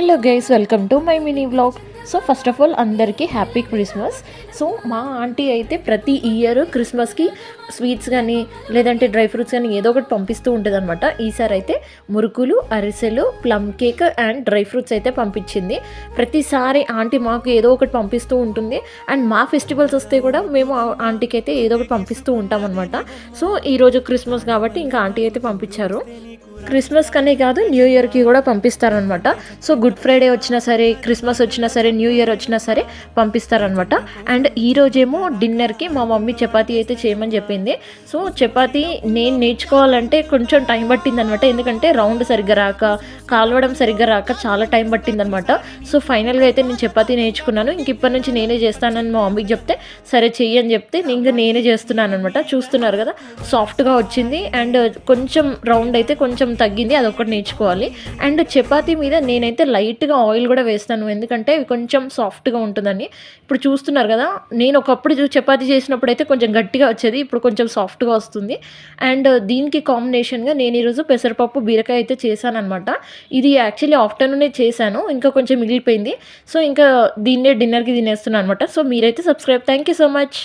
Hello guys, welcome to my mini vlog. So first of all అందరికీ happy Christmas. So మా aunty అయితే ప్రతి year క్రిస్మస్కి sweets కానీ లేదంటే డ్రై ఫ్రూట్స్ కానీ ఏదో ఒకటి పంపిస్తూ ఉంటుంది అనమాట. ఈసారి అయితే మురుకులు, అరిసెలు, plum cake and dry fruits అయితే పంపించింది. ప్రతిసారి ఆంటీ మాకు ఏదో ఒకటి పంపిస్తూ ఉంటుంది. అండ్ మా ఫెస్టివల్స్ వస్తే కూడా మేము ఆంటీకి అయితే ఏదో ఒకటి పంపిస్తూ ఉంటాం అనమాట. సో ఈరోజు క్రిస్మస్ కాబట్టి ఇంకా ఆంటీ అయితే పంపించారు. క్రిస్మస్ కనే కాదు, న్యూ ఇయర్కి కూడా పంపిస్తారనమాట. సో గుడ్ ఫ్రైడే వచ్చినా సరే, క్రిస్మస్ వచ్చినా సరే, న్యూ ఇయర్ వచ్చినా సరే పంపిస్తారనమాట. అండ్ ఈరోజేమో డిన్నర్కి మా మమ్మీ చపాతీ అయితే చేయమని చెప్పింది. సో చపాతీ నేను నేర్చుకోవాలంటే కొంచెం టైం పట్టిందనమాట. ఎందుకంటే రౌండ్ సరిగ్గా రాక, కాలవడం సరిగ్గా రాక చాలా టైం పట్టిందనమాట. సో ఫైనల్గా అయితే నేను చపాతీ నేర్చుకున్నాను. ఇంక ఇప్పటి నుంచి నేనే చేస్తానని మా మమ్మీకి చెప్తే సరే చెయ్యి అని చెప్తే ఇంకా నేనే చేస్తున్నాను అనమాట. చూస్తున్నారు కదా, సాఫ్ట్గా వచ్చింది. అండ్ కొంచెం రౌండ్ అయితే కొంచెం తగ్గింది, అదొకటి నేర్చుకోవాలి. అండ్ చపాతీ మీద నేనైతే లైట్గా ఆయిల్ కూడా వేస్తాను, ఎందుకంటే కొంచెం సాఫ్ట్గా ఉంటుందని. ఇప్పుడు చూస్తున్నారు కదా, నేను ఒకప్పుడు చపాతీ చేసినప్పుడు అయితే కొంచెం గట్టిగా వచ్చేది, ఇప్పుడు కొంచెం సాఫ్ట్గా వస్తుంది. అండ్ దీనికి కాంబినేషన్గా నేను ఈరోజు పెసరపప్పు బీరకాయ అయితే చేశాను అనమాట. ఇది యాక్చువల్లీ ఆఫ్టర్నూనే చేశాను, ఇంకా కొంచెం మిగిలిపోయింది. సో ఇంకా దీన్నే డిన్నర్కి తినేస్తున్నాను అనమాట. సో మీరైతే subscribe. Thank you so much.